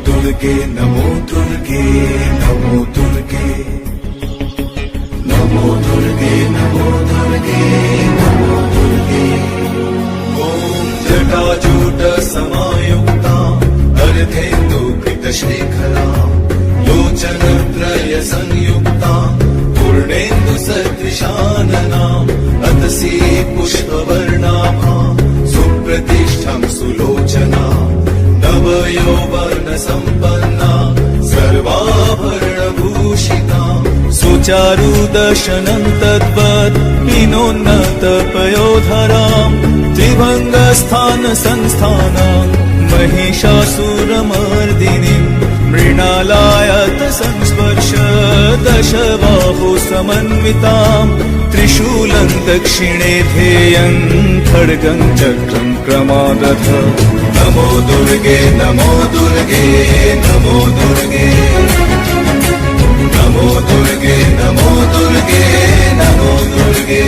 दुर्गे नमो दुर्गे नमो दुर्गे नमो दुर्गे नमो दुर्गे नमो दुर्गे ॐ जटाजूट समायुक्ता अर्धेन्दुकृतशेखरा लोचनत्रय संयुक्ता पूर्णेन्दु सदृशानना अतसी पुष्पवर्णाभा सुप्रतिष्ठं सुलोचना नवयौवन सम्पन्ना सर्वाभरणभूषिता सुचारुदर्शनं तद्वत् विनोन्नतपयोधरां त्रिभङ्गस्थान संस्थानां महिषासुरमर्दिनीं मृणालायत संस्पर्श दशबाहु समन्वितां त्रिशूलं दक्षिणे ध्येयं खड्गं चक्रं क्रमादथ नमो दुर्गे नमो दुर्गे नमो दुर्गे नमो दुर्गे नमो दुर्गे नमो दुर्गे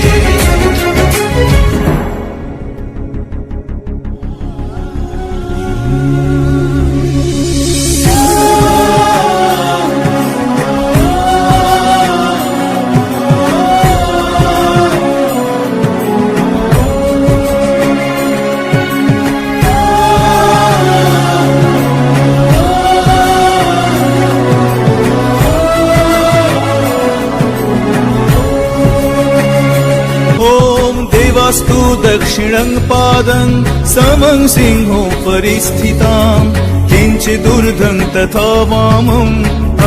स्तु दक्षिणं पादं समं सिंहोपरि स्थितां किञ्चिदूर्ध्वं तथा वामं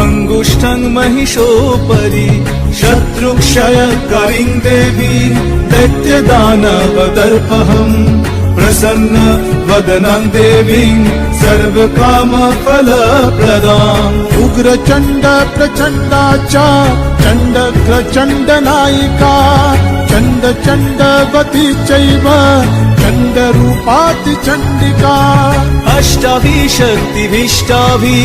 अङ्गुष्ठं महिषोपरि शत्रुक्षयकरीं देवी दैत्यदानवदर्पहं प्रसन्न वदनं देवीं सर्वकामफलप्रदाम् उग्रचण्ड प्रचण्डा च चण्डग्रचण्डनायिका चण्ड चण्डवती चैव चण्डरूपाति चण्डिका अष्टाभिः शक्तिभिष्टाभिः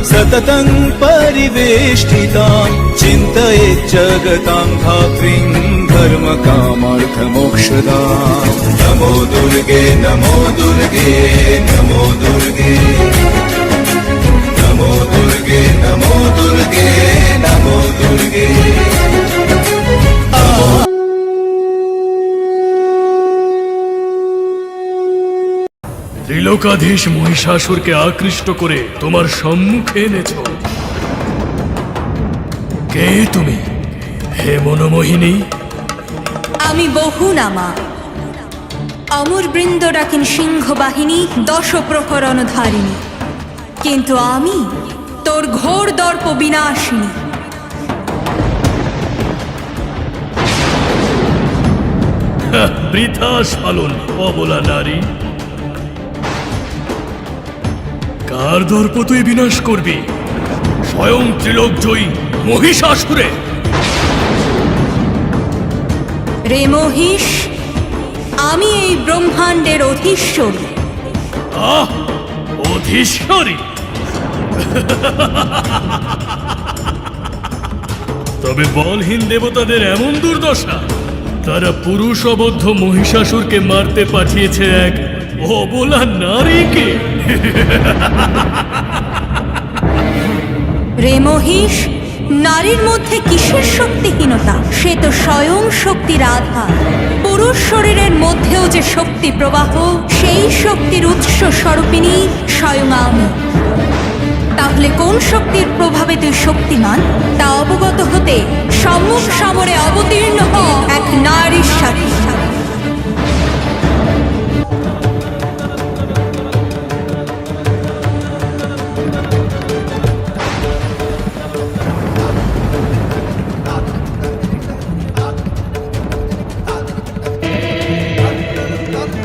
सततं परिवेष्टितां चिन्तयेत् जगतां धात्रीं धर्मकामार्थमोक्षदां नमो दुर्गे नमो दुर्गे नमो दुर्गे नमो दुर्गे नमो दुर्गे नमो दुर्गे ত্রিলোকাধীশ মহিষাসুরকে আকৃষ্ট করে তোমার সম্মুখে এনেছ। কে তুমি হে মনোমোহিনী? আমি বহুনামা, অমর বৃন্দ ডাকেন সিংহ বাহিনী, দশ প্রহরণ ধারিণী। কিন্তু আমি তোর ঘোর দর্প বিনাশিনী। বৃথা স্ফলন অবলা নারী। কার দর্প তুই বিনাশ করবি? স্বয়ং ত্রিলোক জয়ী মহিষাসুরে। রে মহিষ, আমি এই ব্রহ্মাণ্ডের অধীশ্বরী। আহ, অধীশ্বরী? তবে বলহীন দেবতাদের এমন দুর্দশা, তারা পুরুষ অবদ্ধ মহিষাসুরকে মারতে পাঠিয়েছে এক অবলা নারীকে। রে মহিষ, নারীর মধ্যে কিসের শক্তিহীনতা? সে তো স্বয়ং শক্তির আধার। পুরুষ শরীরের মধ্যেও যে শক্তি প্রবাহ, সেই শক্তির উৎস স্বরূপিণী স্বয়ং আমি। তাহলে কোন শক্তির প্রভাবে তুই শক্তিমান তা অবগত হতে সম্মুখ সমরে অবতীর্ণ হ এক নারীর সাথে।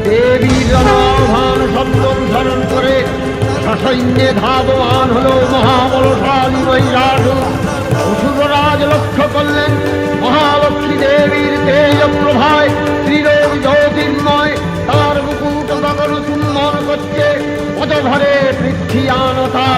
দেবীর রণাভান শব্দ ধারণ করে সসৈন্যে ধাবমান হল মহাবলশালী বৈরাট। অসুররাজ লক্ষ্য করলেন মহালক্ষ্মী দেবীর তেজ প্রভায় ত্রিলোক জ্যোতির্ময় তার মুকুট গগন চুম্বন করছে। পদধরে পৃথিবীয়ানতা